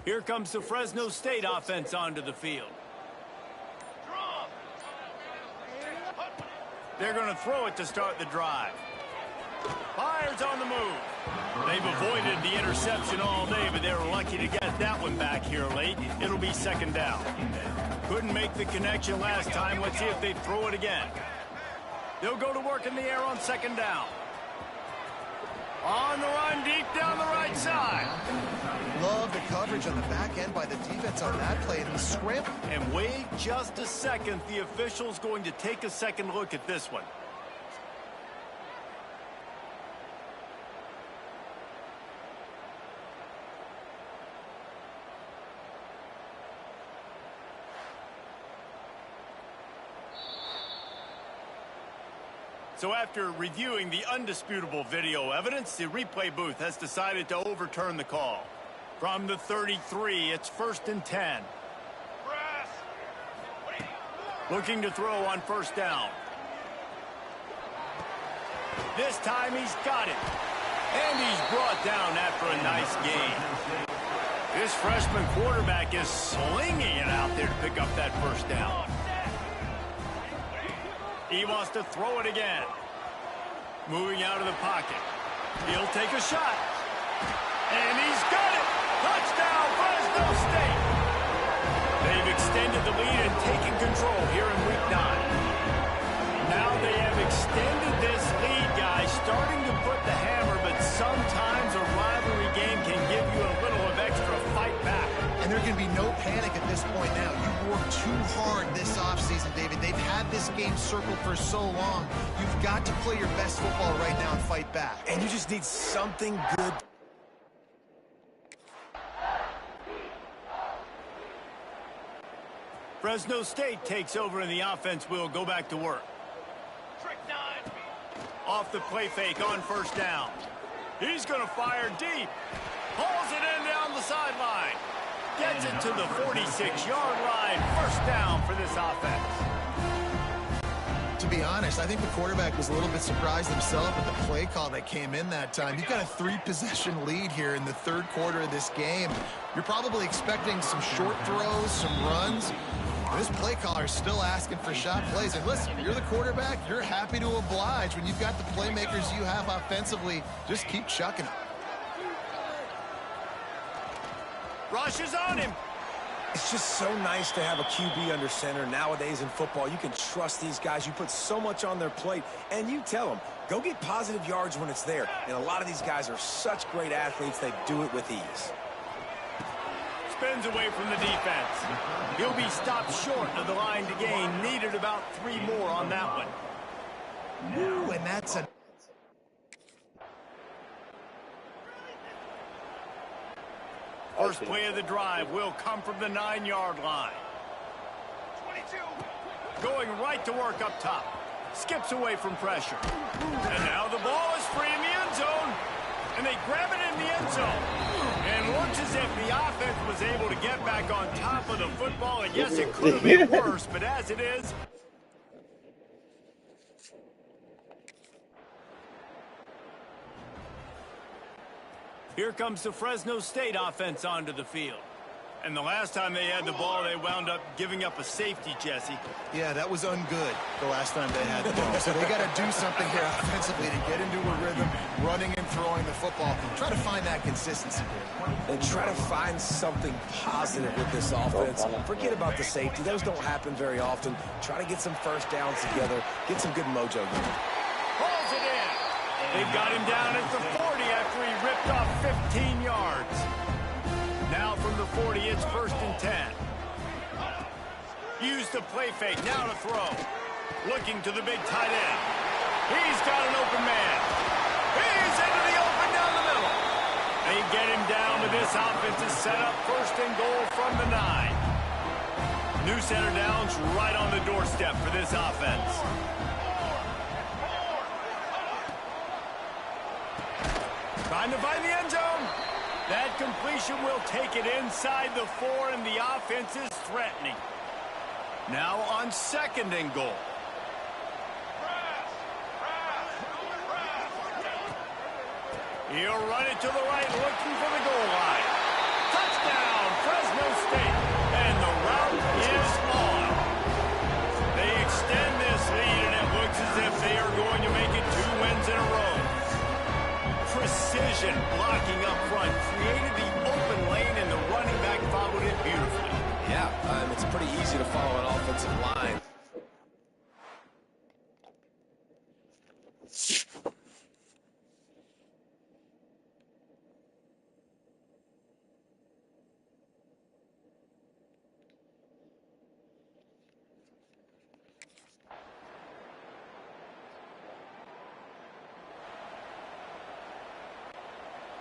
Here comes the Fresno State offense onto the field. They're going to throw it to start the drive. Fires on the move. They've avoided the interception all day, but they were lucky to get that one back here late. It'll be second down. Couldn't make the connection last time. Let's see if they throw it again. They'll go to work in the air on second down. On the run, deep down the right side. Love the coverage on the back end by the defense on that play. And he scrambled. And wait just a second. The official's going to take a second look at this one. So after reviewing the undisputable video evidence, the replay booth has decided to overturn the call. From the 33, it's 1st and 10. Looking to throw on first down. This time he's got it. And he's brought down after a nice gain. This freshman quarterback is slinging it out there to pick up that first down. He wants to throw it again. Moving out of the pocket. He'll take a shot. And he's got it. Touchdown, Fresno State. They've extended the lead and taken control here in week 9. Now they have extended this lead, guys, starting to put the hammer, but sometimes a rivalry game can give you a little of extra fight back. And there can be no panic at this point now. You worked too hard this offseason, David. They've had this game circled for so long. You've got to play your best football right now and fight back. And you just need something good. Fresno State takes over and the offense will go back to work. Off the play fake on first down. He's going to fire deep. Pulls it in down the sideline. Gets it to the 46-yard line. First down for this offense. To be honest, I think the quarterback was a little bit surprised himself with the play call that came in that time. You've got a 3-possession lead here in the third quarter of this game. You're probably expecting some short throws, some runs. This play caller is still asking for shot plays. And listen, you're the quarterback. You're happy to oblige. When you've got the playmakers you have offensively, just keep chucking them. Rush is on him. It's just so nice to have a QB under center nowadays in football. You can trust these guys. You put so much on their plate, and you tell them, go get positive yards when it's there. And a lot of these guys are such great athletes, they do it with ease. Spins away from the defense. He'll be stopped short of the line to gain. Needed about 3 more on that one. Ooh, and that's a... First play of the drive will come from the 9-yard line. 22. Going right to work up top. Skips away from pressure. And now the ball is free in the end zone. And they grab it in the end zone. And looks as if the offense was able to get back on top of the football. And yes, it could have been worse, but as it is... Here comes the Fresno State offense onto the field. And the last time they had the ball, they wound up giving up a safety, Jesse. Yeah, that was ungood the last time they had the ball. So they got to do something here offensively to get into a rhythm, running and throwing the football. Try to find that consistency here. And try to find something positive with this offense. Forget about the safety. Those don't happen very often. Try to get some first downs together. Get some good mojo going. Pulls it in. They've got him down at the 40 after he ripped off 15 yards. Now from the 40, it's 1st and 10. Use the play fake, now to throw. Looking to the big tight end. He's got an open man. He's into the open down the middle. They get him down, but this offense is set up 1st and goal from the 9. New center downs right on the doorstep for this offense. Trying to find the end zone. That completion will take it inside the 4, and the offense is threatening. Now on 2nd and goal. He'll run it to the right, looking for the goal line. Touchdown, blocking up front, created the open lane, and the running back followed it beautifully. Yeah, it's pretty easy to follow an offensive line.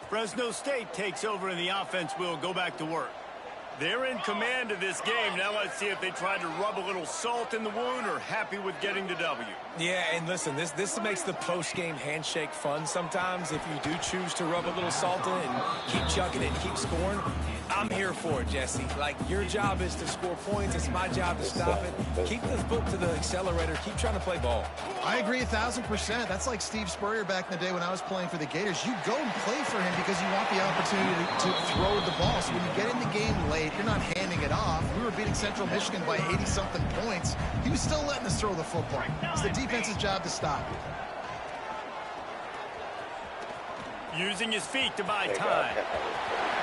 Fresno State takes over and the offense will go back to work. They're in command of this game. Now let's see if they try to rub a little salt in the wound or happy with getting the W. Yeah, and listen, this makes the post-game handshake fun sometimes. If you do choose to rub a little salt in and keep chugging it, keep scoring, I'm here for it, Jesse. Like, your job is to score points. It's my job to stop it. Keep the foot to the accelerator. Keep trying to play ball. I agree 1,000%. That's like Steve Spurrier back in the day when I was playing for the Gators. You go and play for him because you want the opportunity to throw the ball. So when you get in the game late, you're not handing it off. We were beating Central Michigan by 80-something points. He was still letting us throw the football. It's the defense's job to stop. Using his feet to buy time.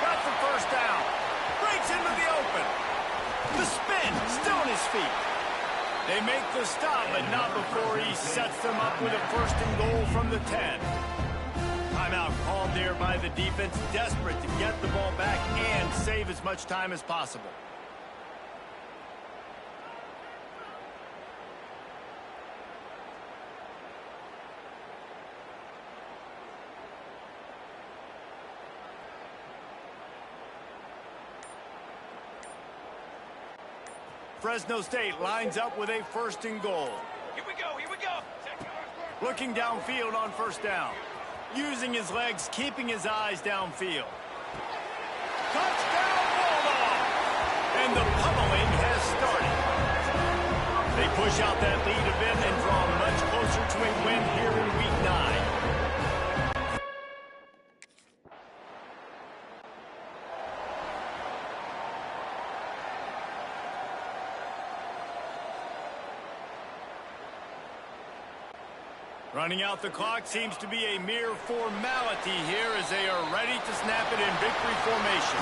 Got the first down. Breaks into the open. The spin, still on his feet. They make the stop, but not before he sets them up with a first and goal from the 10. Timeout called there by the defense, desperate to get the ball back and save as much time as possible. Fresno State lines up with a first and goal. Here we go, here we go. Looking downfield on first down. Using his legs, keeping his eyes downfield. Touchdown, Bulldog! And the pummeling has started. They push out that lead a bit and draw much closer to a win here in Week 9. Running out the clock seems to be a mere formality here as they are ready to snap it in victory formation.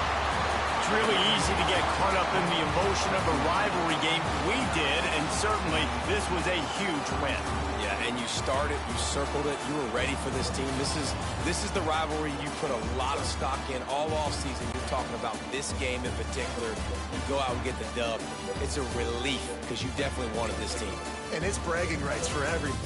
It's really easy to get caught up in the emotion of a rivalry game. We did, and certainly this was a huge win. Yeah, and you started, you circled it, you were ready for this team. This is the rivalry you put a lot of stock in all offseason. You're talking about this game in particular. You go out and get the dub. It's a relief because you definitely wanted this team. And it's bragging rights for everyone.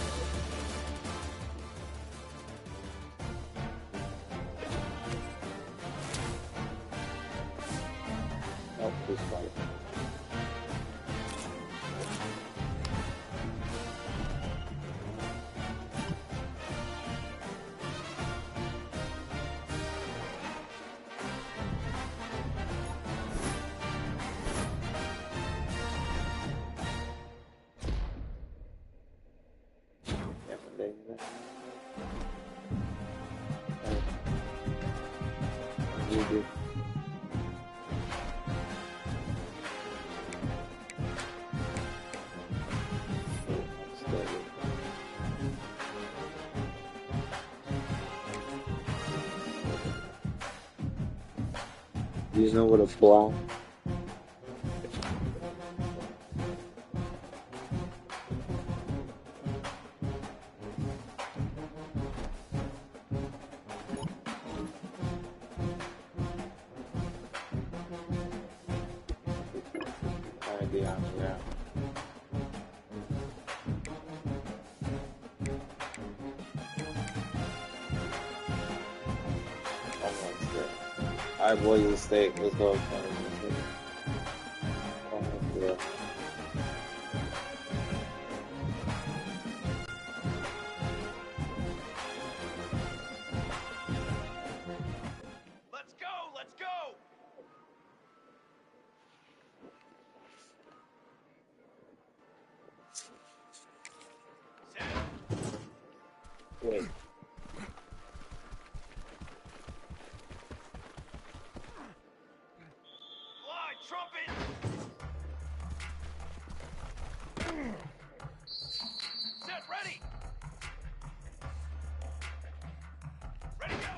Do you know what a block? Idea, yeah. Almost there. Alright, boys, the steak. Let's go. Almost there. Let's go, let's go! Wait. Fly, trumpet! Set, ready! Ready, go!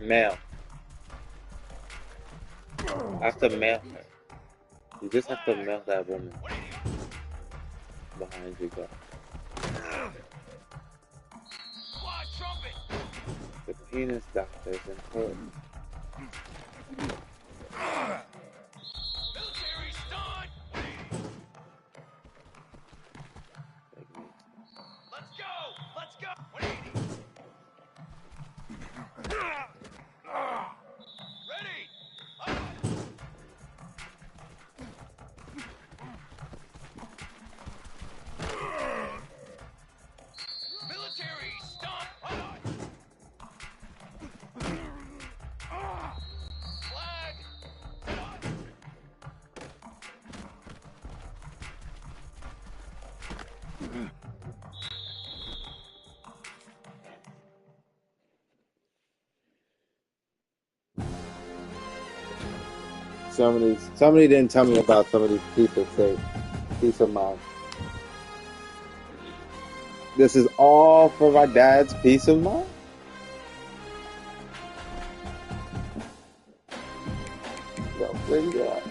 Male. I have to mail her. You just have to mail that woman behind you, guys. The penis doctor is important. Military stunt. Let's go. Let's go. 180. Ready. Military stunt. Flag. Somebody didn't tell me about some of these peace of mind. This is all for my dad's peace of mind? Yo, where you at?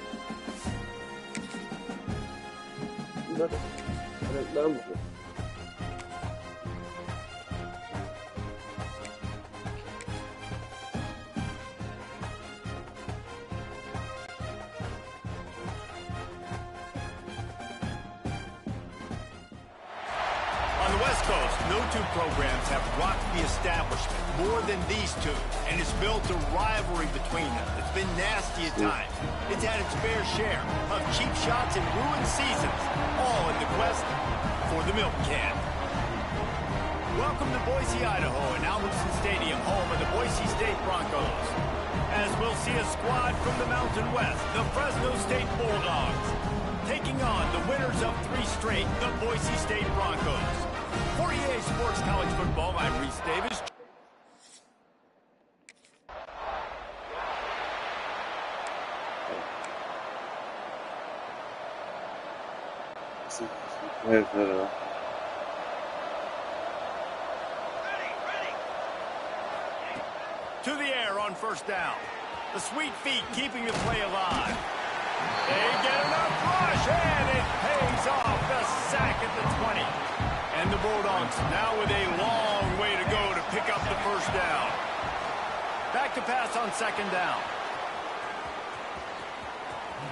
On the West Coast, no two programs have rocked the establishment more than these two, and it's built a rivalry between them. It's been nasty at times. It's had its fair share of cheap shots and ruined seasons, all in the quest for the milk can. Welcome to Boise, Idaho, and Albertson Stadium, home of the Boise State Broncos. As we'll see a squad from the Mountain West, the Fresno State Bulldogs, taking on the winners of 3 straight, the Boise State Broncos. For EA Sports College Football, I'm Reese Davis. To the air on first down. The sweet feet keeping the play alive. They get enough rush, and it pays off. The sack at the 20. And the Bulldogs now with a long way to go to pick up the first down. Back to pass on second down.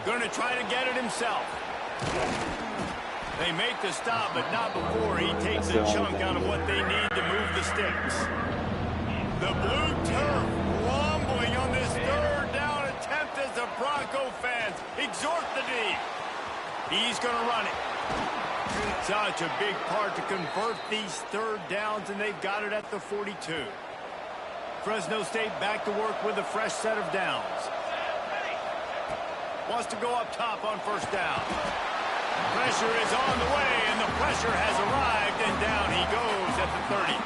Going to try to get it himself. They make the stop, but not before he takes a chunk out of what they need to move the sticks. The blue turf rumbling on this third down attempt as the Bronco fans exhort the D. He's going to run it. Such a big part to convert these third downs, and they've got it at the 42. Fresno State back to work with a fresh set of downs. Wants to go up top on first down. Pressure is on the way, and the pressure has arrived, and down he goes at the 30.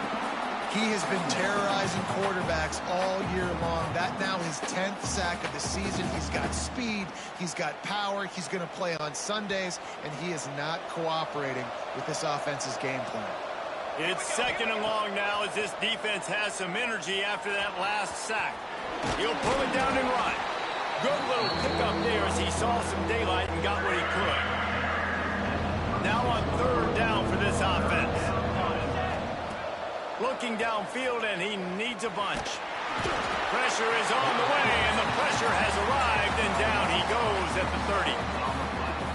He has been terrorizing quarterbacks all year long. That now his 10th sack of the season. He's got speed. He's got power. He's going to play on Sundays, and he is not cooperating with this offense's game plan. It's second and long now as this defense has some energy after that last sack. He'll pull it down and run. Good little pickup there as he saw some daylight and got what he could. Now on third down for this offense. Looking downfield, and he needs a bunch. Pressure is on the way, and the pressure has arrived, and down he goes at the 30.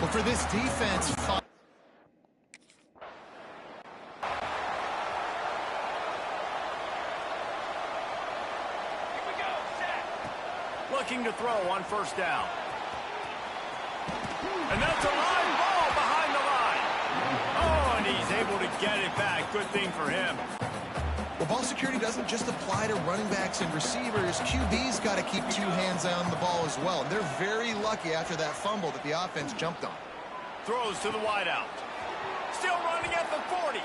Well, for this defense, Here we go, set. Looking to throw on first down. And that's a line ball behind the line. Oh, and he's able to get it back. Good thing for him. well, ball security doesn't just apply to running backs and receivers. QB's got to keep 2 hands on the ball as well. And they're very lucky after that fumble that the offense jumped on. Throws to the wideout. Still running at the 40.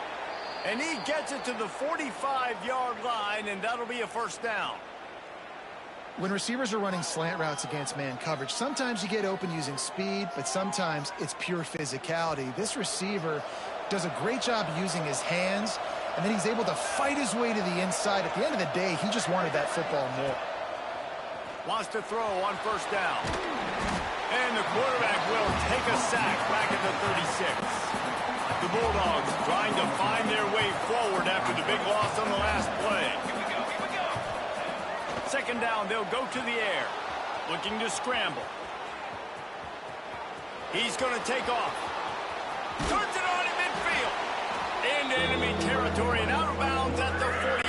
And he gets it to the 45-yard line, and that'll be a first down. When receivers are running slant routes against man coverage, sometimes you get open using speed, but sometimes it's pure physicality. This receiver does a great job using his hands, and then he's able to fight his way to the inside. At the end of the day, he just wanted that football more. Wants to throw on first down. And the quarterback will take a sack back at the 36. The Bulldogs trying to find their way forward after the big loss on the last play. Second down, they'll go to the air. Looking to scramble. He's going to take off. Turns it on in midfield. Into enemy territory and out of bounds at the 48.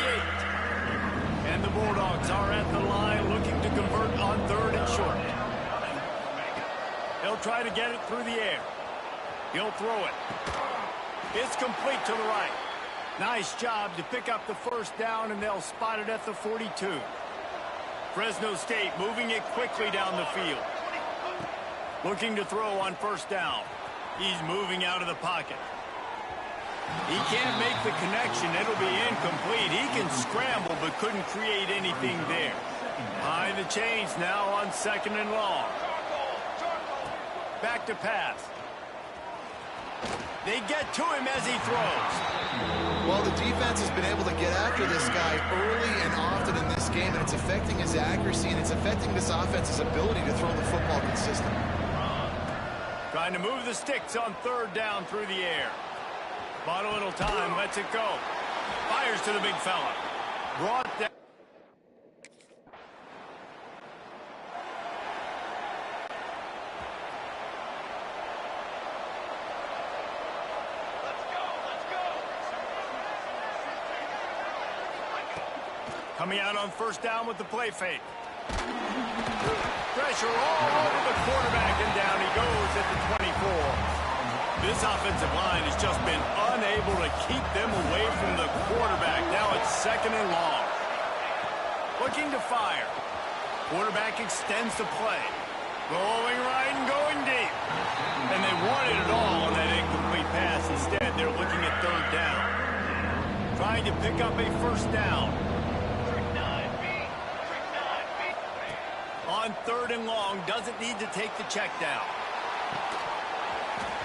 And the Bulldogs are at the line looking to convert on third and short. He'll try to get it through the air. He'll throw it. It's complete to the right. Nice job to pick up the first down, and they'll spot it at the 42. Fresno State moving it quickly down the field. Looking to throw on first down. He's moving out of the pocket. He can't make the connection. It'll be incomplete. He can scramble but couldn't create anything there. Behind the chains now on second and long. Back to pass. They get to him as he throws. Well, the defense has been able to get after this guy early and often in this game, and it's affecting his accuracy, and it's affecting this offense's ability to throw the football consistently. Trying to move the sticks on third down through the air. Bought a little time, lets it go. Fires to the big fella. Brought down. Coming out on first down with the play fake. Pressure all over the quarterback, and down he goes at the 24. This offensive line has just been unable to keep them away from the quarterback. Now it's second and long. Looking to fire. Quarterback extends the play. Going right and going deep. And they wanted it all on that incomplete pass. Instead, they're looking at third down. Trying to pick up a first down. On third and long, doesn't need to take the check down.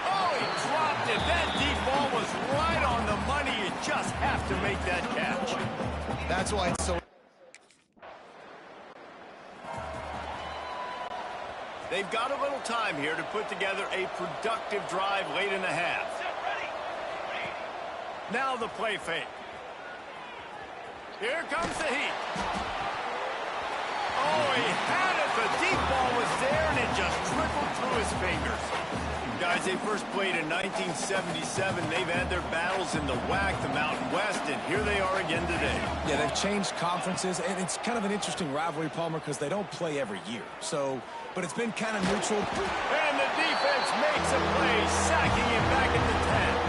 Oh, he dropped it. That deep ball was right on the money. You just have to make that catch. That's why it's so... They've got a little time here to put together a productive drive late in the half. Now the play fake. Here comes the heat. Oh, he had it. The deep ball was there, and it just trickled through his fingers. Guys, they first played in 1977. They've had their battles in the WAC, the Mountain West, and here they are again today. Yeah, they've changed conferences, and it's kind of an interesting rivalry, Palmer, because they don't play every year. But it's been kind of neutral. And the defense makes a play, sacking him back at the 10.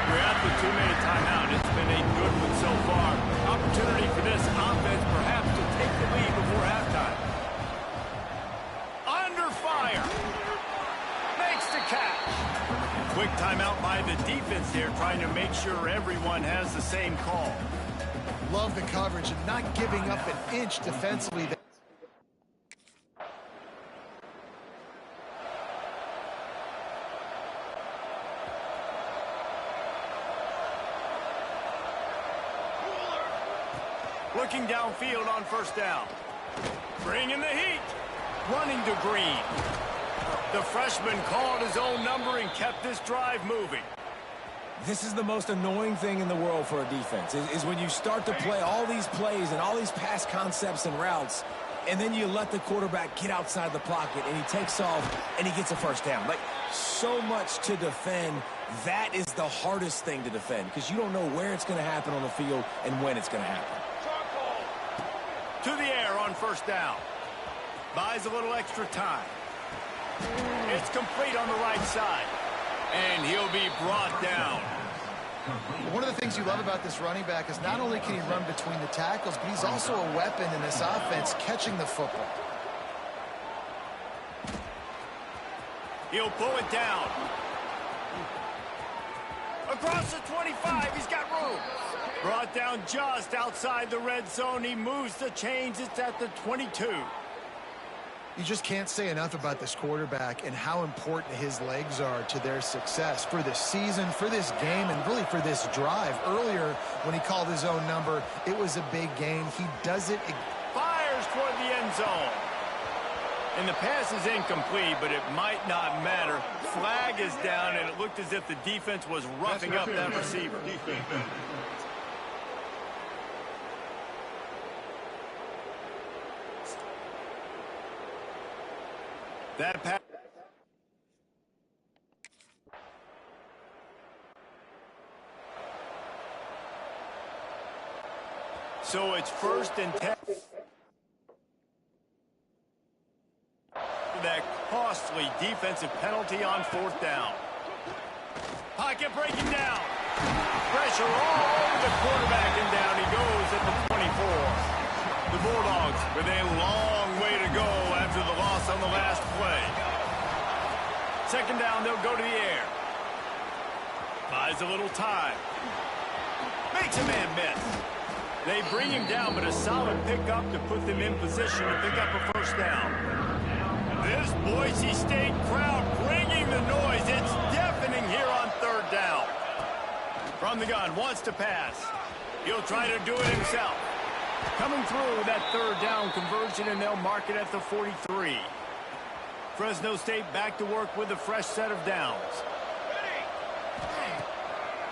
We're at the 2-minute timeout. It's been a good one so far. Opportunity for this offense perhaps to take the lead before halftime. Under fire. Makes the catch. Quick timeout by the defense here, trying to make sure everyone has the same call. Love the coverage and not giving up an inch defensively. Looking downfield on first down. Bringing the heat. Running to Green. The freshman called his own number and kept this drive moving. This is the most annoying thing in the world for a defense, is when you start to play all these plays and all these pass concepts and routes, and then you let the quarterback get outside the pocket, and he takes off, and he gets a first down. Like, so much to defend. That is the hardest thing to defend, because you don't know where it's going to happen on the field and when it's going to happen. To the air on first down. Buys a little extra time. It's complete on the right side. And he'll be brought down. One of the things you love about this running back is not only can he run between the tackles, but he's also a weapon in this offense catching the football. He'll pull it down. Across the 25, he's got room. Brought down just outside the red zone. He moves the chains. It's at the 22. You just can't say enough about this quarterback and how important his legs are to their success for this season, for this game, and really for this drive. Earlier, when he called his own number, it was a big gain. He does it. Fires toward the end zone. And the pass is incomplete, but it might not matter. Flag is down, and it looked as if the defense was roughing up that receiver. That pass. So it's 1st and 10. That costly defensive penalty on 4th down. Pocket breaking down. Pressure all over the quarterback, and down he goes at the 24. The Bulldogs with a long way to go after the loss on the last play. 2nd down, they'll go to the air. Buys a little time. Makes a man miss. They bring him down, but a solid pickup to put them in position to pick up a 1st down. This Boise State crowd bringing the noise. It's deafening here on 3rd down. From the gun, wants to pass. He'll try to do it himself. Coming through with that 3rd down conversion, and they'll mark it at the 43. Fresno State back to work with a fresh set of downs.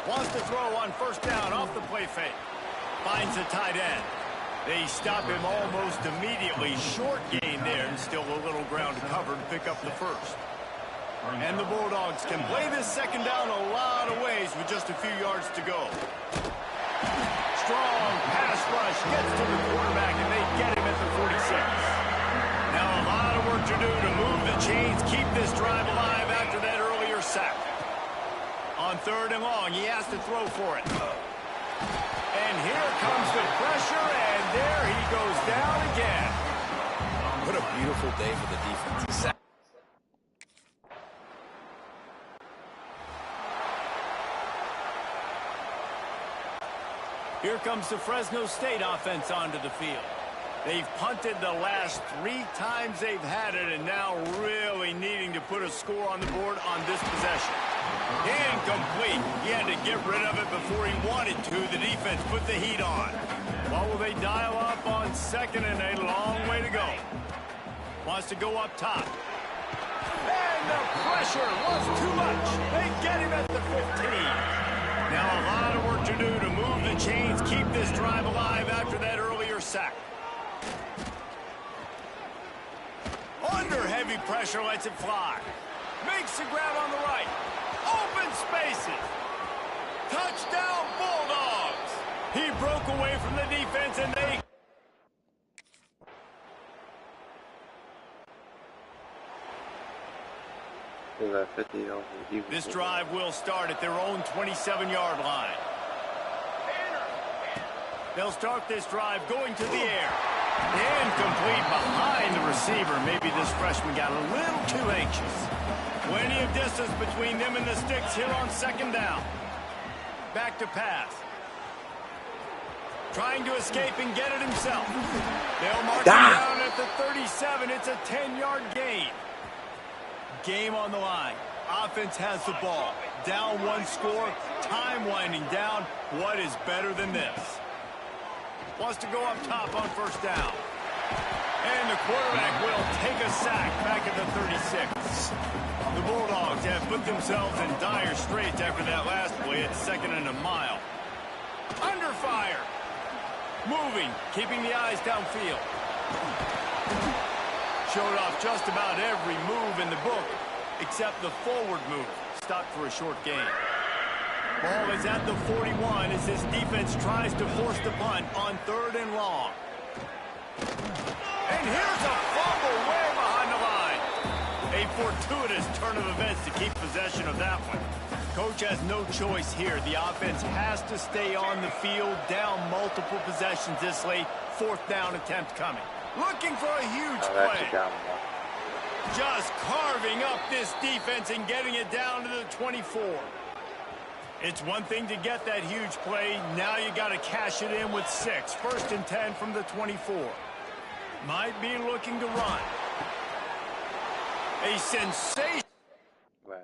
Wants to throw on 1st down off the play fake. Finds a tight end. They stop him almost immediately. Short gain there, and still a little ground to cover to pick up the 1st. And the Bulldogs can play this 2nd down a lot of ways with just a few yards to go. Strong pass rush gets to the quarterback, and they get him at the 46. Now a lot of work to do to move the chains, keep this drive alive after that earlier sack. On 3rd and long, he has to throw for it. And here comes the pressure, and there he goes down again. What a beautiful day for the defense. Here comes the Fresno State offense onto the field. They've punted the last 3 times they've had it, and now really needing to put a score on the board on this possession. Incomplete. He had to get rid of it before he wanted to. The defense put the heat on. What will they dial up on 2nd, and a long way to go? Wants to go up top. And the pressure was too much. They get him at the 15. Now a lot of work to do to move the chains, keep this drive alive after that earlier sack. Under heavy pressure, lets it fly. Makes the grab on the right. Open spaces. Touchdown, Bulldogs. He broke away from the defense, and they... This drive will start at their own 27-yard line. They'll start this drive going to the air. Incomplete behind the receiver. Maybe this freshman got a little too anxious. Plenty of distance between them and the sticks here on 2nd down. Back to pass. Trying to escape and get it himself. They'll mark him down at the 37. It's a 10-yard gain. Game on the line. Offense has the ball. Down 1 score. Time winding down. What is better than this? Wants to go up top on 1st down. And the quarterback will take a sack back at the 36. The Bulldogs have put themselves in dire straits after that last play at 2nd and a mile. Under fire. Moving, keeping the eyes downfield. Showed off just about every move in the book, except the forward move. Stopped for a short gain. Ball is at the 41 as this defense tries to force the punt on 3rd and long. And here's a fumble way behind the line. A fortuitous turn of events to keep possession of that one. Coach has no choice here. The offense has to stay on the field, down multiple possessions this late. 4th down attempt coming. Looking for a huge play. Just carving up this defense and getting it down to the 24. It's one thing to get that huge play. Now you got to cash it in with 6. 1st and 10 from the 24. Might be looking to run. A sensation. Right.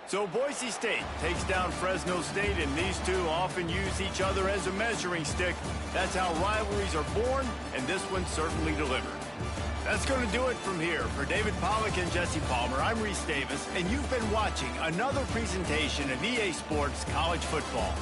So Boise State takes down Fresno State, and these two often use each other as a measuring stick. That's how rivalries are born, and this one certainly delivered. That's going to do it from here. For David Pollack and Jesse Palmer, I'm Reese Davis, and you've been watching another presentation of EA Sports College Football.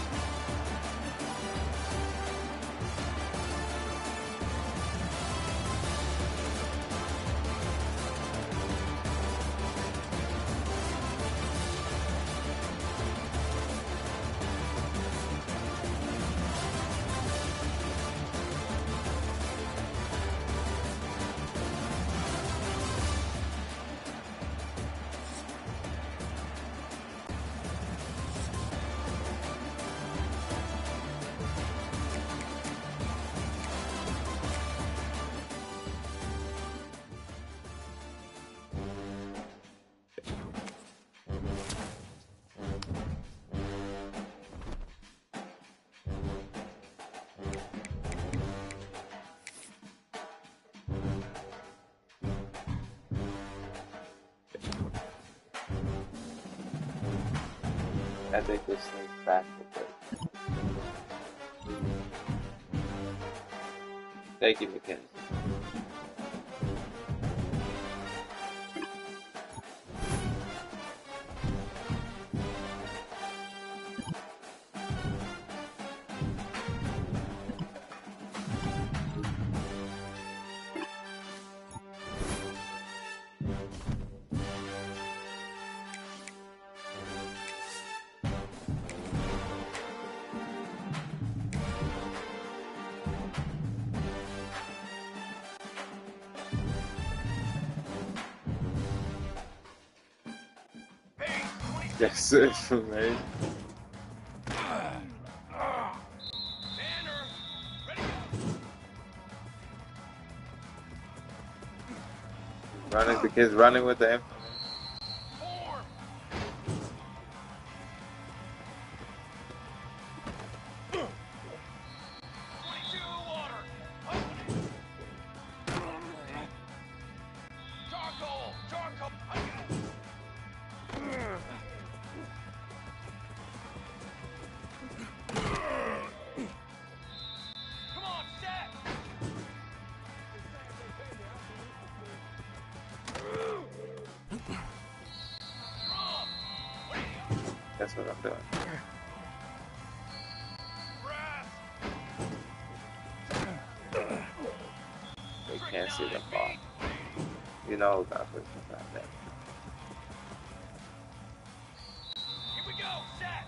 I think this thing's back with it. Thank you, Mackenzie. That's it for me. Running, the kid's running with the implement. That's what I'm doing. They can't see the ball. You know that's what's not there. Here we go, set!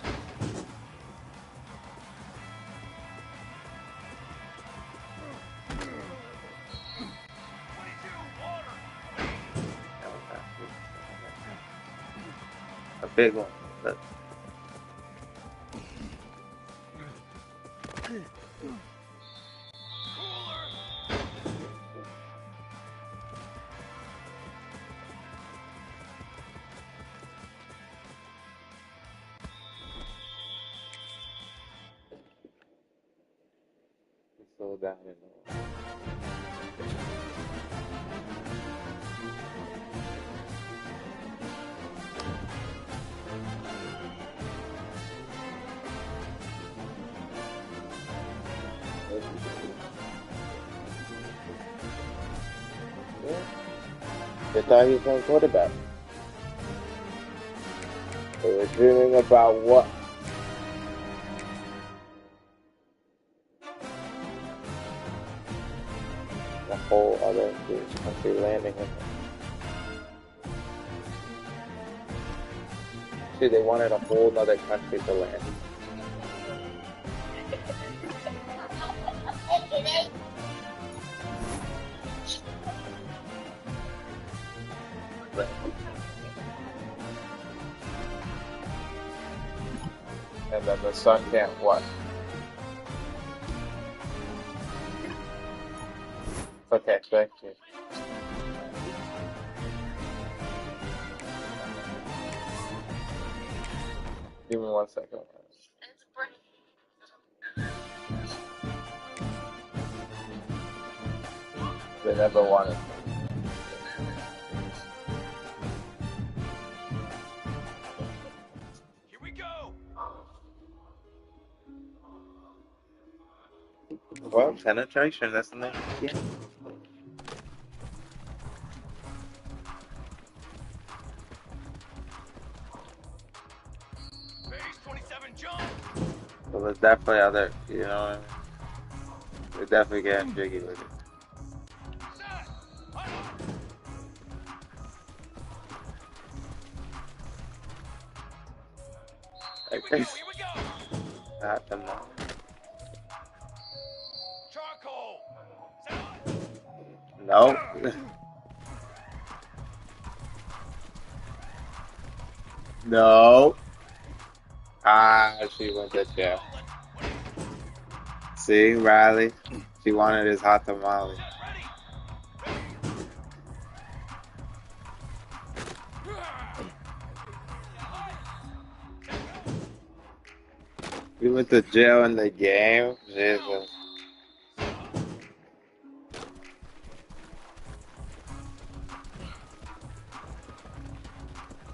A big one. Look. Slow down in the They thought he was playing quarterback. They were dreaming about what? The whole other country landing in it. See, they wanted a whole other country to land. And then the sun can't what? Okay, thank you. Give me 1 second. They never wanted. Here we go! Well, penetration, that's the name. Yeah. So there's definitely other, you know what I mean? We're definitely getting jiggy with it. Here we go. Not the moment. Charcoal. No. No. Ah, she went to jail. See, Ryley? She wanted his hot tamale. We went to jail in the game? Jesus.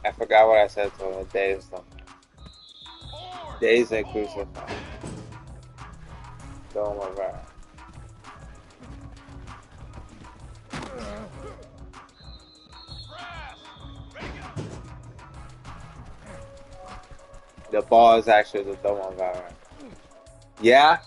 I forgot what I said to him. Days and crucified. Don't worry about it. The ball is actually the dumb one, right? Yeah?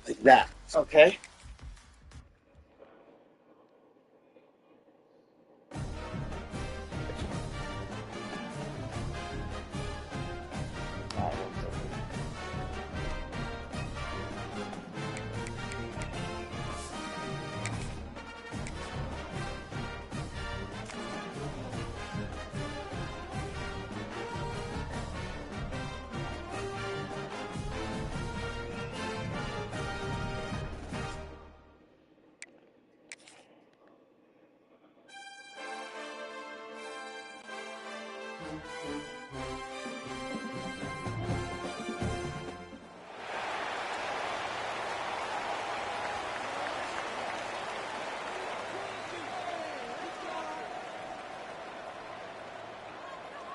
Like that. Okay.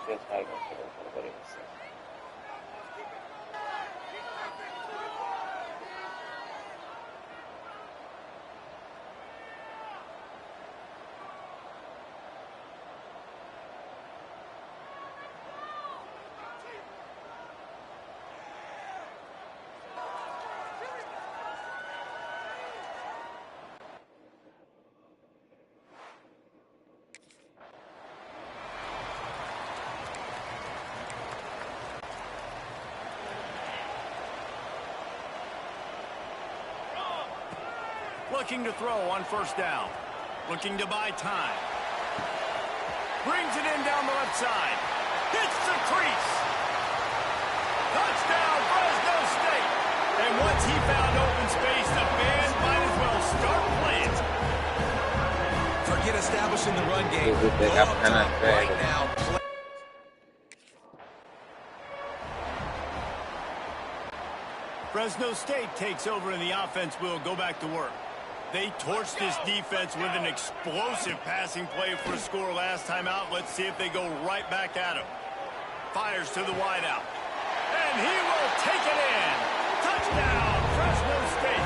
Just like what it was. Looking to throw on first down. Looking to buy time. Brings it in down the left side. Hits the crease. Touchdown, Fresno State. And once he found open space, the band might as well start playing. Forget establishing the run game. They Go have up an top advantage. right now. Fresno State takes over and the offense will go back to work. They torched this defense with an explosive passing play for a score last time out. Let's see if they go right back at him. Fires to the wideout. And he will take it in. Touchdown, Fresno State.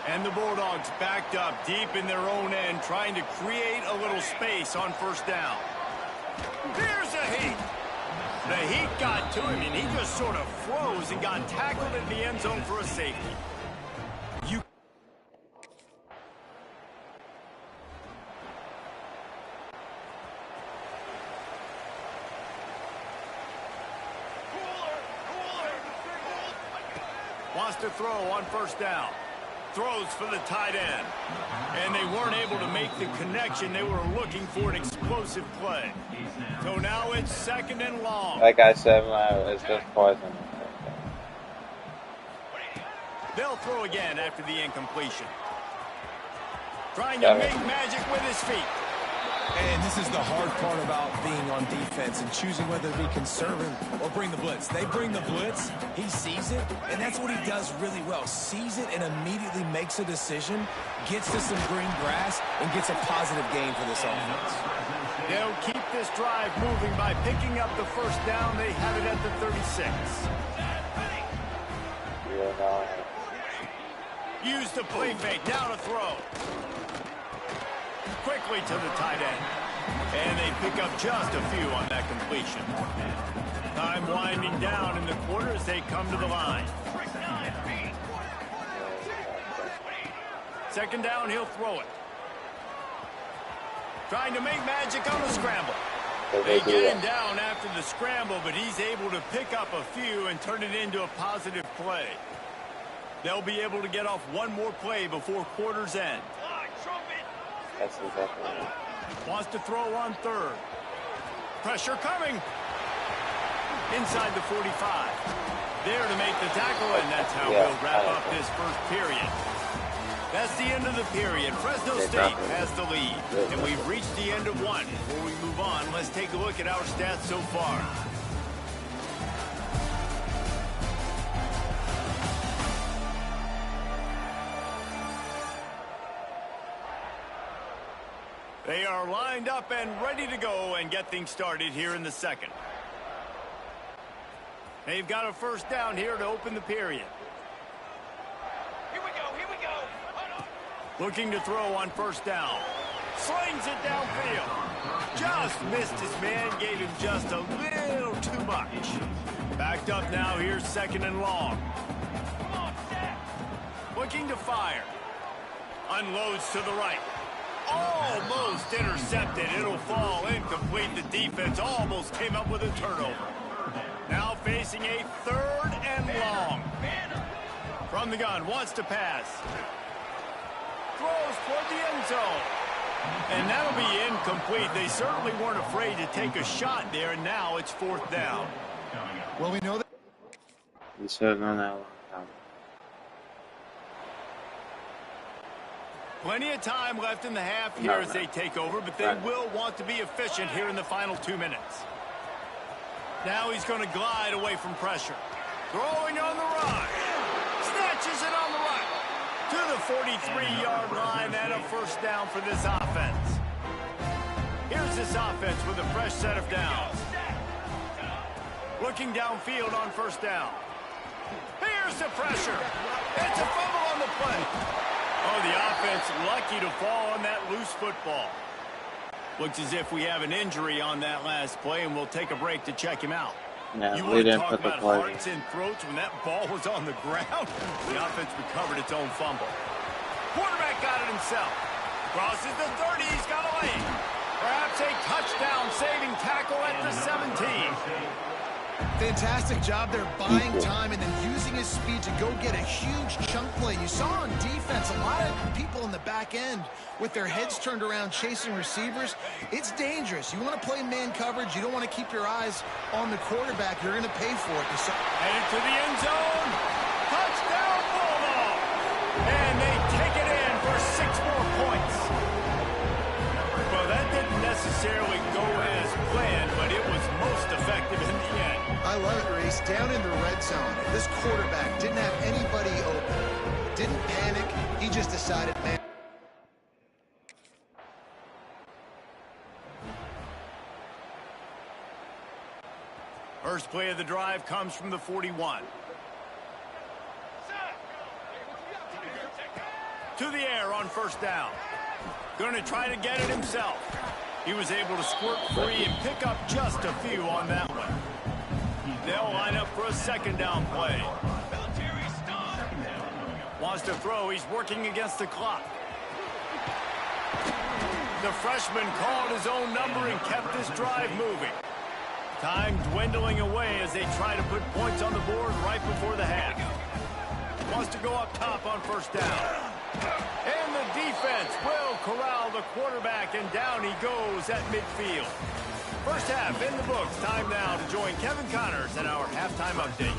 And the Bulldogs backed up deep in their own end, trying to create a little space on first down. Here's a heat. The heat got to him, and he just sort of froze and got tackled in the end zone for a safety. Wants to throw on first down. Throws for the tight end. And they weren't able to make the connection. They were looking for an explosive play. So now it's 2nd and long. Like I said, it's just poison. They'll throw again after the incompletion. Trying to make magic with his feet. And this is the hard part about being on defense and choosing whether to be conservative or bring the blitz. They bring the blitz, he sees it, and that's what he does really well. Sees it and immediately makes a decision, gets to some green grass, and gets a positive gain for this offense. They'll keep this drive moving by picking up the first down. They have it at the 36. Use the play fake, now to throw. Quickly to the tight end. And they pick up just a few on that completion. Time winding down in the quarter as they come to the line. 2nd down, he'll throw it. Trying to make magic on the scramble. They get him down after the scramble, but he's able to pick up a few and turn it into a positive play. They'll be able to get off one more play before quarter's end. That's exactly right. Wants to throw on 3rd. Pressure coming. Inside the 45. There to make the tackle, and that's how we'll wrap up this first period. That's the end of the period. Fresno State has the lead, and we've reached the end of one. Before we move on, let's take a look at our stats so far. They are lined up and ready to go and get things started here in the 2nd. They've got a first down here to open the period. Here we go. Looking to throw on first down. Slings it downfield. Just missed his man, gave him just a little too much. Backed up now, here's 2nd and long. Looking to fire. Unloads to the right. Almost intercepted. It'll fall incomplete. The defense almost came up with a turnover. Now facing a 3rd and long. From the gun, wants to pass. Throws toward the end zone. And that'll be incomplete. They certainly weren't afraid to take a shot there, and now it's 4th down. Well, we know that. You should have known that one. Plenty of time left in the half here as they take over, but they will want to be efficient here in the final 2 minutes. Now he's going to glide away from pressure. Throwing on the run. Snatches it on the right. To the 43-yard line and a first down for this offense. Here's this offense with a fresh set of downs. Looking downfield on first down. Here's the pressure. It's a fumble on the play. Oh, the offense lucky to fall on that loose football. Looks as if we have an injury on that last play, and we'll take a break to check him out. No, you we want to didn't talk put the about play. hearts and throats when that ball was on the ground? The offense recovered its own fumble. Quarterback got it himself. Crosses the 30. He's got a lane. Perhaps a touchdown-saving tackle at the 17. Fantastic job there buying time and then using his speed to go get a huge chunk play. You saw on defense a lot of people in the back end with their heads turned around chasing receivers. It's dangerous. You want to play man coverage. You don't want to keep your eyes on the quarterback. You're going to pay for it. Headed to the end zone. Touchdown Bulldog. And they take it in for 6 more points. Well, that didn't necessarily go as planned, but it was most effective in the end. I love it, Reese. Down in the red zone, this quarterback didn't have anybody open. Didn't panic. He just decided, man. First play of the drive comes from the 41. To the air on first down. Going to try to get it himself. He was able to squirt free and pick up just a few on that one. They'll line up for a second down play. Wants to throw. He's working against the clock. The freshman called his own number and kept this drive moving. Time dwindling away as they try to put points on the board right before the half. Wants to go up top on first down. And the defense will corral the quarterback, and down he goes at midfield. First half in the books. Time now to join Kevin Connors in our halftime update.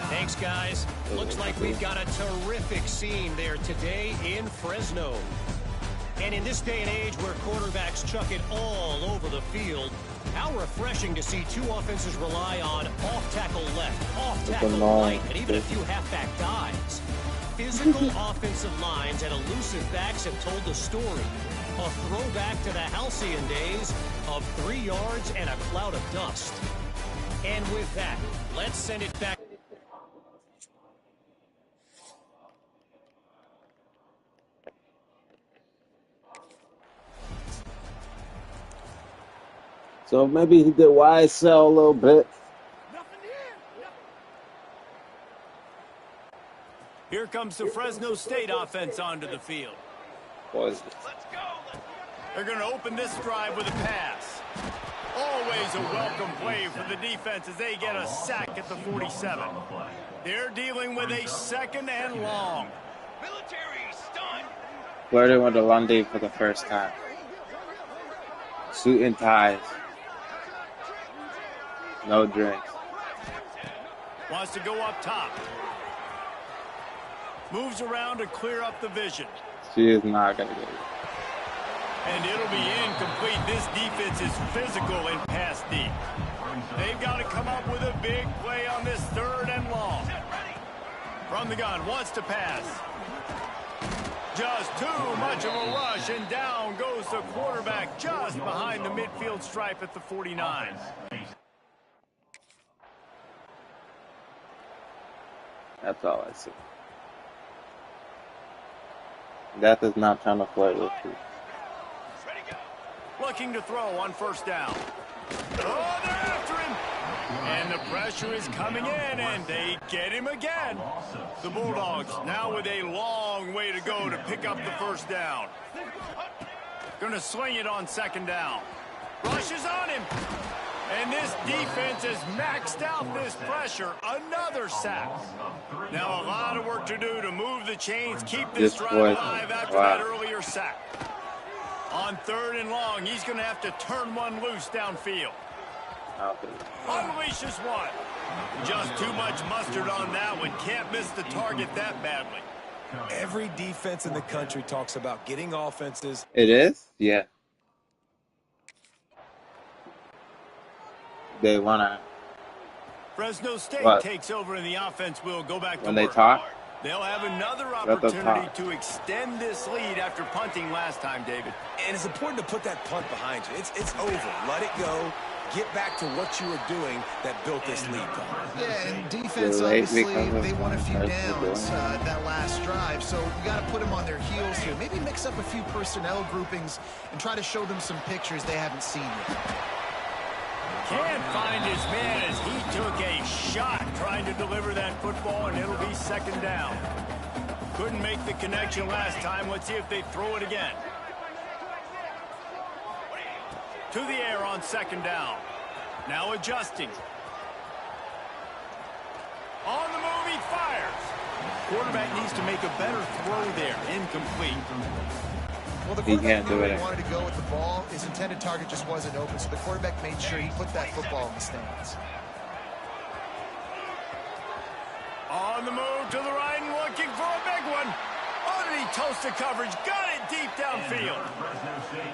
Thanks, guys. Looks like we've got a terrific scene there today in Fresno. And in this day and age where quarterbacks chuck it all over the field, how refreshing to see two offenses rely on off-tackle left, off-tackle right, and even a few halfback dives. Physical offensive lines and elusive backs have told the story. A throwback to the halcyon days of 3 yards and a cloud of dust. And with that, let's send it back. So maybe he did YSL a little bit. Here comes the Fresno State offense onto the field. Boys. They're going to open this drive with a pass. Always a welcome play for the defense as they get a sack at the 47. They're dealing with a second and long. Military stun. Flirting with the Lundy for the first time. Suit and ties. No drinks. Wants to go up top. Moves around to clear up the vision. She is not going to get it. And it'll be incomplete. This defense is physical and pass deep. They've got to come up with a big play on this third and long. From the gun, wants to pass. Just too much of a rush, and down goes the quarterback just behind the midfield stripe at the 49. That's all I see. Death is not trying to flirt with you. Looking to throw on first down. Oh, they're after him. And the pressure is coming in, and they get him again. The Bulldogs now with a long way to go to pick up the first down. Going to swing it on second down. Rushes on him. And this defense has maxed out this pressure. Another sack. Now a lot of work to do to move the chains, keep this drive alive after that earlier sack. On third and long, he's going to have to turn one loose downfield. Unleashes one. Just too much mustard on that one. Can't miss the target that badly. Every defense in the country talks about getting offenses. It is? Yeah. They want to. Fresno State takes over in the offense. Will go back to when work. They talk? They'll have another opportunity to extend this lead after punting last time, David. And it's important to put that punt behind you. It's over. Let it go. Get back to what you were doing that built this lead. Yeah, and defense, obviously, they won a few downs that last drive, so we got to put them on their heels here. Maybe mix up a few personnel groupings and try to show them some pictures they haven't seen yet. Can't find his man as he took a shot trying to deliver that football, and it'll be second down. Couldn't make the connection last time. Let's see if they throw it again. To the air on second down. Now adjusting. On the move, he fires. Quarterback needs to make a better throw there. Incomplete. Well, the quarterback knew where he wanted to go with the ball. His intended target just wasn't open, so the quarterback made sure he put that football in the stands. On the move to the right and looking for a big one. Underneath toasted coverage. Got it deep downfield.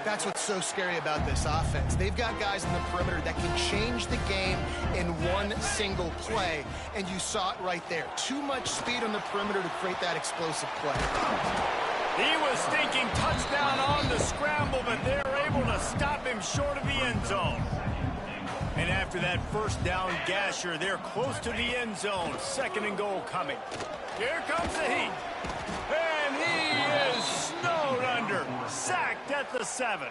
That's what's so scary about this offense. They've got guys in the perimeter that can change the game in one single play, and you saw it right there. Too much speed on the perimeter to create that explosive play. He was thinking touchdown on the scramble, but they're able to stop him short of the end zone. And after that first down gasher, they're close to the end zone. Second and goal coming. Here comes the heat. And he is snowed under. sacked at the 7.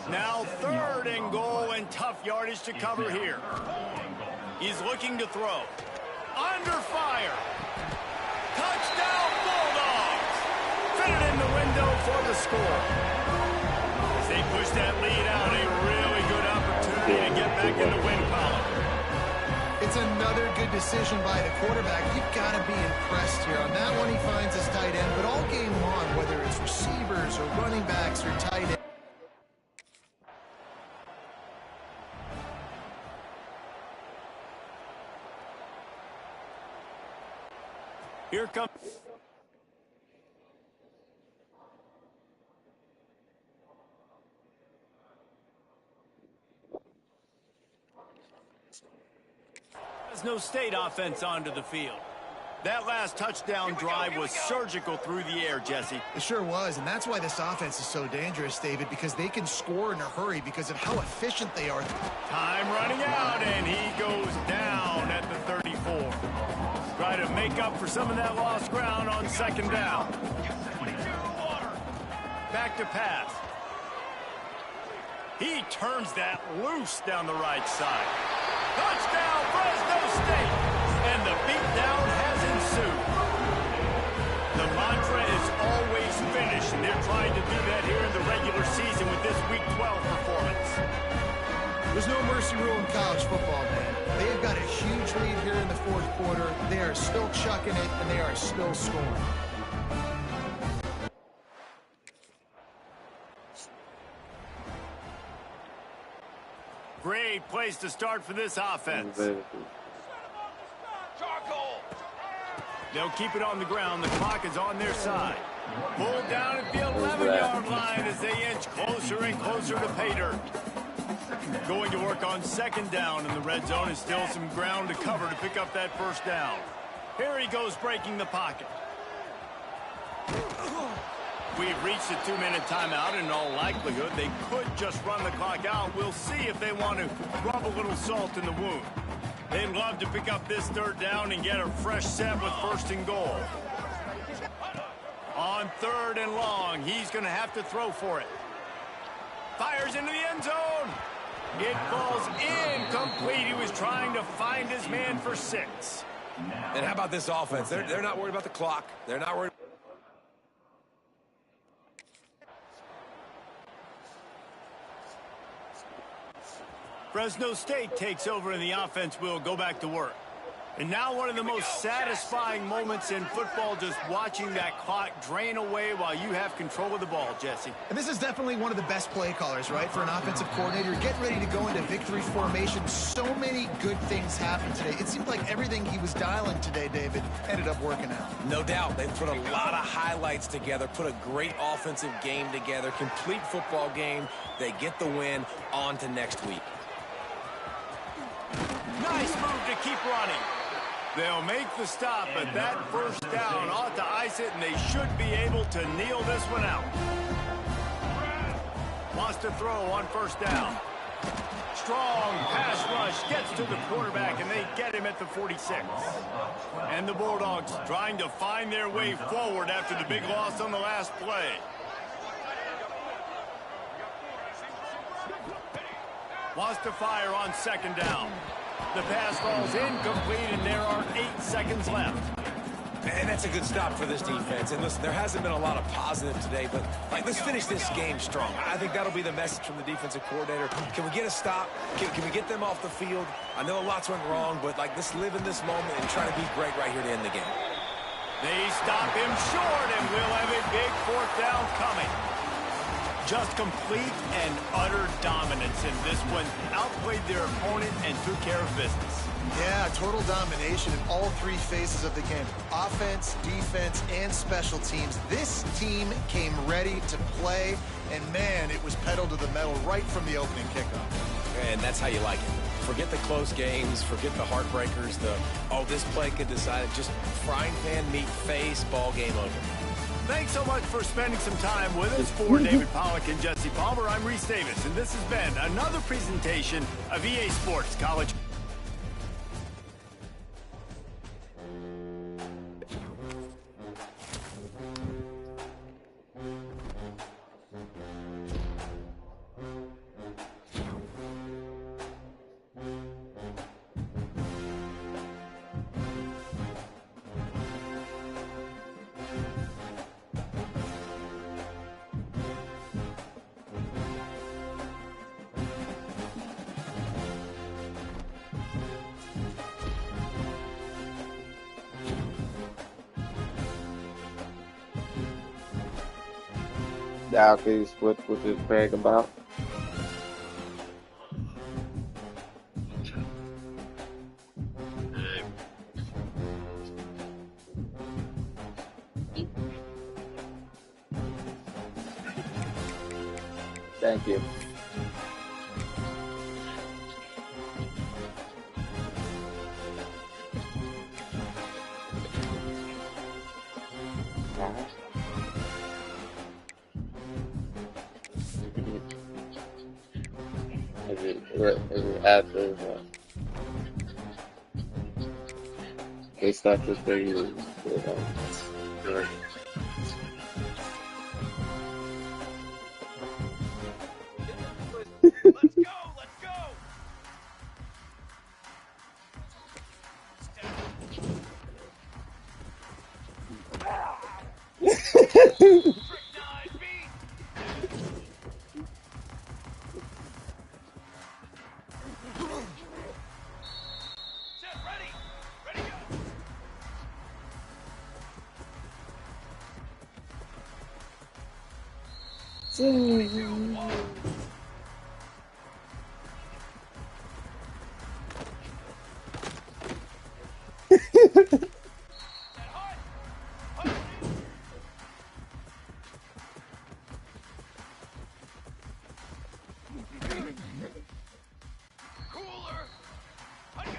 Now 3rd and goal and tough yardage to cover here. He's looking to throw. Under fire. Touchdown Bulldogs. Fitted in the window for the score. As they push that lead out, a really good opportunity to get back in the win column. It's another good decision by the quarterback. You've got to be impressed here. On that one, he finds his tight end, but all game long, whether it's receivers or running backs or tight end. Here comes... Fresno State offense onto the field. That last touchdown drive was surgical through the air, Jesse. It sure was, and that's why this offense is so dangerous, David, because they can score in a hurry because of how efficient they are. Time running out, and he goes down at the 34. Try to make up for some of that lost ground on 2nd down. Back to pass. He turns that loose down the right side. Touchdown, Fresno State! And the beatdown has ensued. The mantra is always finish, and they're trying to do that here in the regular season with this Week 12 performance. There's no mercy rule in college football, man. They've got a huge lead here in the 4th quarter. They are still chucking it, and they are still scoring. Great place to start for this offense. Charcoal. They'll keep it on the ground. The clock is on their side. Pulled down at the 11-yard line as they inch closer and closer to pay dirt. Going to work on 2nd down in the red zone, and still some ground to cover to pick up that 1st down. Here he goes breaking the pocket. We've reached a 2-minute timeout, and in all likelihood, they could just run the clock out. We'll see if they want to rub a little salt in the wound. They'd love to pick up this 3rd down and get a fresh set with 1st and goal. On 3rd and long, he's going to have to throw for it. Fires into the end zone. It falls incomplete. He was trying to find his man for 6. And how about this offense? They're not worried about the clock. They're not worried. Fresno State takes over, and the offense will go back to work. And now one of the most satisfying moments in football, just watching that clock drain away while you have control of the ball, Jesse. And this is definitely one of the best play callers, right, for an offensive coordinator. Getting ready to go into victory formation. So many good things happened today. It seemed like everything he was dialing today, David, ended up working out. No doubt. They put a lot of highlights together, put a great offensive game together, complete football game. They get the win. On to next week. Nice move to keep running. They'll make the stop, but that 1st down ought to ice it, and they should be able to kneel this one out. Wants to throw on 1st down. Strong pass rush gets to the quarterback, and they get him at the 46. And the Bulldogs trying to find their way forward after the big loss on the last play. Wants to fire on 2nd down. The pass falls incomplete, and there are 8 seconds left. And that's a good stop for this defense. And listen, there hasn't been a lot of positive today, but let's finish this game strong. I think that'll be the message from the defensive coordinator. Can we get a stop? Can we get them off the field? I know lots went wrong, but let's live in this moment and try to be great right here to end the game. They stop him short, and we'll have a big 4th down coming. Just complete and utter dominance in this one. Outplayed their opponent and took care of business. Yeah, total domination in all 3 phases of the game. Offense, defense, and special teams. This team came ready to play, and man, it was pedal to the metal right from the opening kickoff. And that's how you like it. Forget the close games, forget the heartbreakers, this play could decide it. Just frying pan, meat face, ball game over. Thanks so much for spending some time with us. For David Pollack and Jesse Palmer, I'm Reese Davis, and this has been another presentation of EA Sports College. After you split with his brag about. Thank you. After they start to figure it out. Let's go. Let's go. Strychnine beat. Set. Ready. Ready. Go. Cooler. Let go.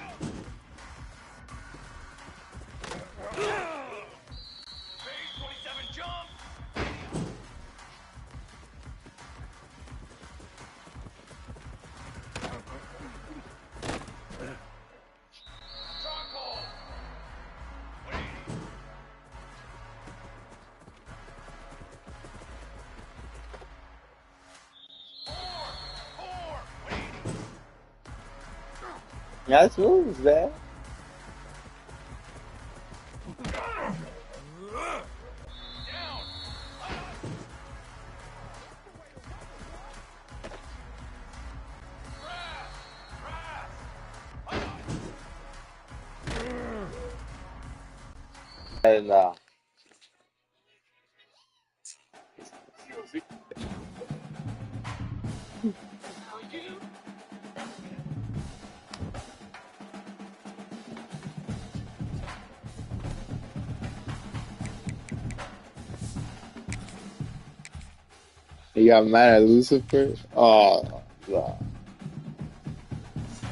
Phase 27 jump. Stronghold. 180. Four. 180. Nice moves, man. Down. And you got mad at Lucifer? Oh, God.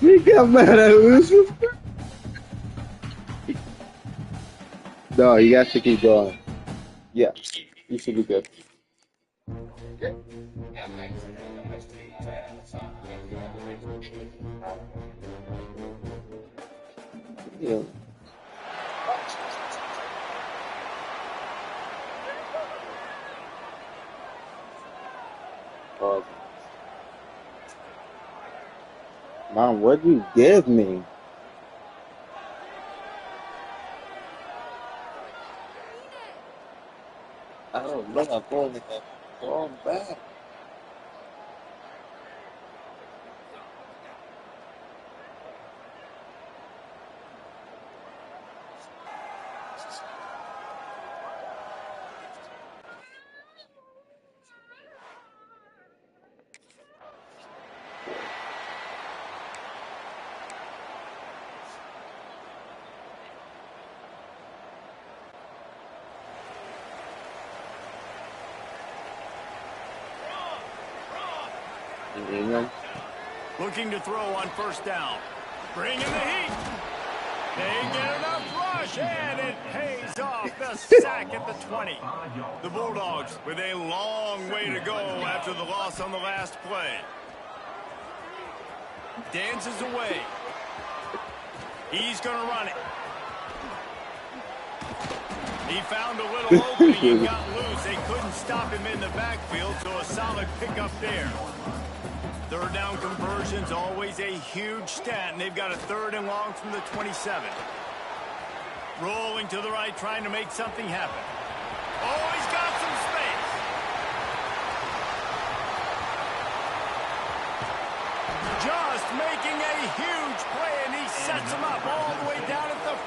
You got mad at Lucifer? No, you got to keep going. Yeah, you should be good. Yeah. Oh. Mom, what'd you give me? I don't know. I'm going back. You know? Looking to throw on first down. Bringing the heat. They get enough rush, and it pays off. The sack at the 20. The Bulldogs with a long way to go after the loss on the last play. Dances away. He's going to run it. He found a little opening and got loose. They couldn't stop him in the backfield, so a solid pickup there. Third down conversion's always a huge stat, and they've got a third and long from the 27. Rolling to the right, trying to make something happen. Oh, he's got some space. Just making a huge play, and he sets him up all the way down at the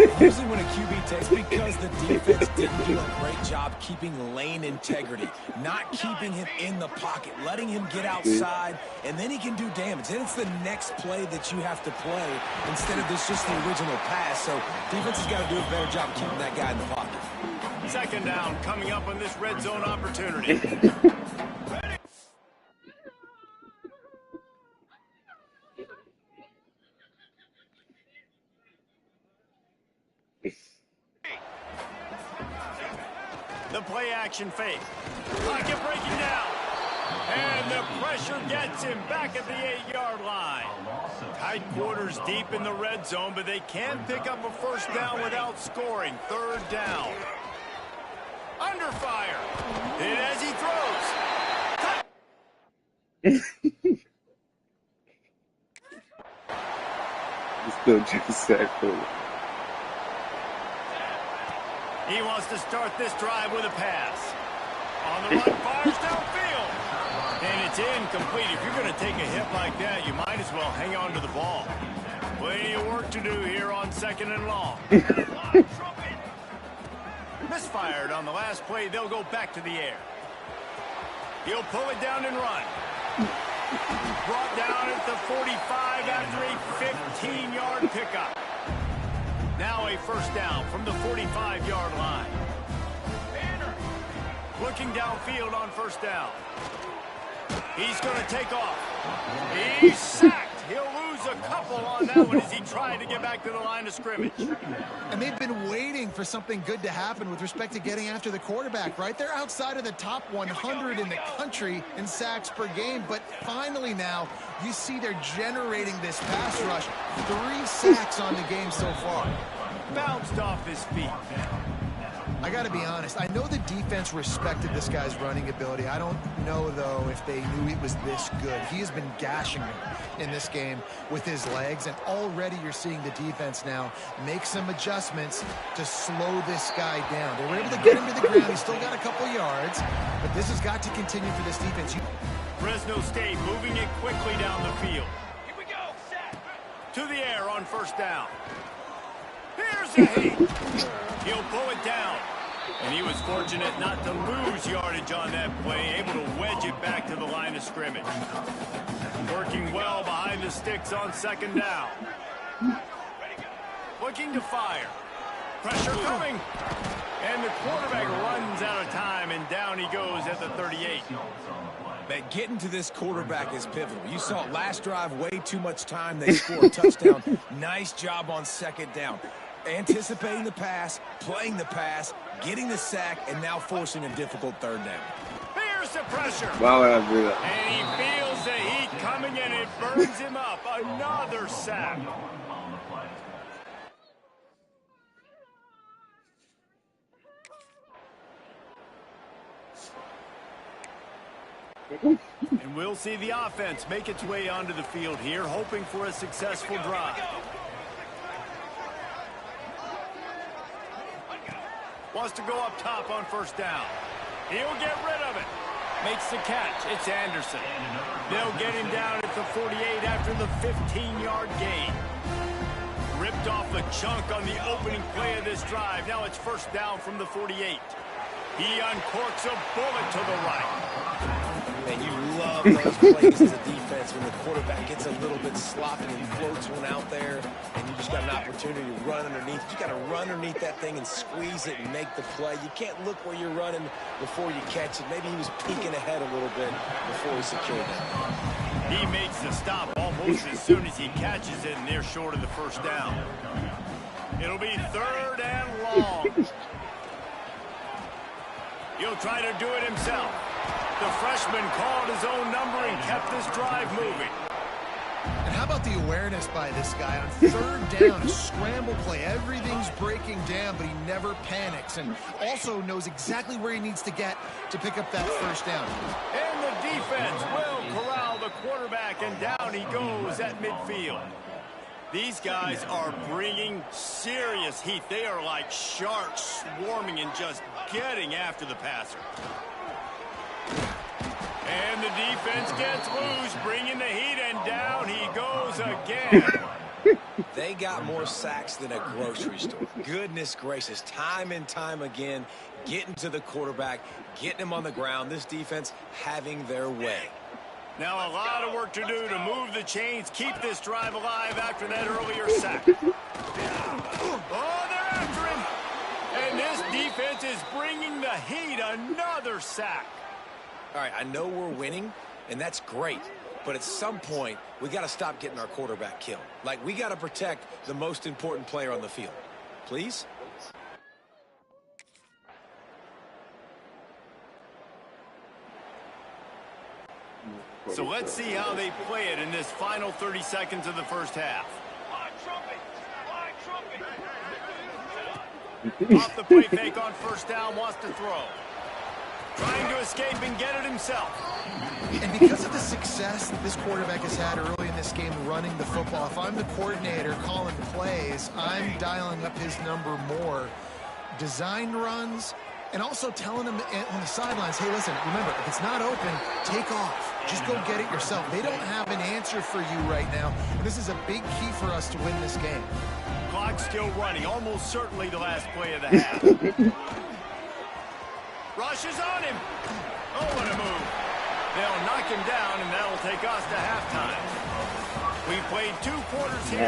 14. Usually when a QB takes, because the defense didn't do a great job keeping lane integrity, not keeping him in the pocket, letting him get outside, and then he can do damage. Then it's the next play that you have to play instead of this just the original pass. So defense has got to do a better job keeping that guy in the pocket. Second down coming up on this red zone opportunity. The play action fake. Pocket breaking down. And the pressure gets him back at the 8-yard line. Tight quarters deep in the red zone, but they can pick up a first down without scoring. Third down. Under fire. Hit as he throws. Still just sacked. He wants to start this drive with a pass. On the run, fires downfield. And it's incomplete. If you're going to take a hit like that, you might as well hang on to the ball. Plenty of work to do here on second and long. Misfired on the last play. They'll go back to the air. He'll pull it down and run. Brought down at the 45 after a 15-yard pickup. Now a first down from the 45-yard line. Looking downfield on first down. He's going to take off. He's sacked. He'll lose a couple on that one as he tried to get back to the line of scrimmage. And they've been waiting for something good to happen with respect to getting after the quarterback, right? They're outside of the top 100 in the country in sacks per game, but finally now you see they're generating this pass rush. 3 sacks on the game so far. Bounced off his feet. I got to be honest. I know the defense respected this guy's running ability. I don't know, though, if they knew he was this good. He has been gashing them in this game with his legs, and already you're seeing the defense now make some adjustments to slow this guy down. They were able to get him to the ground. He's still got a couple yards, but this has got to continue for this defense. Fresno State moving it quickly down the field. Here we go. Set. To the air on first down. Here's a hit. He'll pull it down. And he was fortunate not to lose yardage on that play, able to wedge it back to the line of scrimmage. Working well behind the sticks on second down. Looking to fire. Pressure coming. And the quarterback runs out of time, and down he goes at the 38. But getting to this quarterback is pivotal. You saw it last drive, way too much time. They scored a touchdown. Nice job on second down. Anticipating the pass, playing the pass, getting the sack, and now forcing a difficult third down. Here's the pressure. Why would I do that? And he feels the heat coming, and it burns him up. Another sack. And we'll see the offense make its way onto the field here, hoping for a successful drive. Wants to go up top on first down. He'll get rid of it. Makes the catch. It's Anderson. They'll get him down at the 48 after the 15-yard gain. Ripped off a chunk on the opening play of this drive. Now it's first down from the 48. He uncorks a bullet to the right. And you love those plays as a defense when the quarterback gets a little bit sloppy and floats one out there, and you just got an opportunity to run underneath. You got to run underneath that thing and squeeze it and make the play. You can't look where you're running before you catch it. Maybe he was peeking ahead a little bit before he secured it. He makes the stop almost as soon as he catches it, and they're short of the first down. It'll be third and long. He'll try to do it himself. The freshman called his own number and kept this drive moving. And how about the awareness by this guy on third down, a scramble play. Everything's breaking down, but he never panics and also knows exactly where he needs to get to pick up that first down. And the defense will corral the quarterback, and down he goes at midfield. These guys are bringing serious heat. They are like sharks swarming and just getting after the passer. And the defense gets loose, bringing the heat, and down he goes again. They got more sacks than a grocery store. Goodness gracious, time and time again, getting to the quarterback, getting him on the ground. This defense having their way. Now a lot of work to do to move the chains, keep this drive alive after that earlier sack. Oh, they're after him. And this defense is bringing the heat. Another sack. All right, I know we're winning, and that's great. But at some point, we got to stop getting our quarterback killed. Like, we got to protect the most important player on the field. Please? So let's see how they play it in this final 30 seconds of the first half. Fly trumpet! Fly trumpet! Off the play fake on first down, wants to throw. Trying to escape and get it himself. And because of the success that this quarterback has had early in this game running the football, if I'm the coordinator calling plays, I'm dialing up his number more. Design runs, and also telling him on the sidelines, hey, listen, remember, if it's not open, take off. Just go get it yourself. They don't have an answer for you right now. This is a big key for us to win this game. Clock still running, almost certainly the last play of the half. Rush is on him. Oh, what a move. They'll knock him down, and that'll take us to halftime. We played 2 quarters here.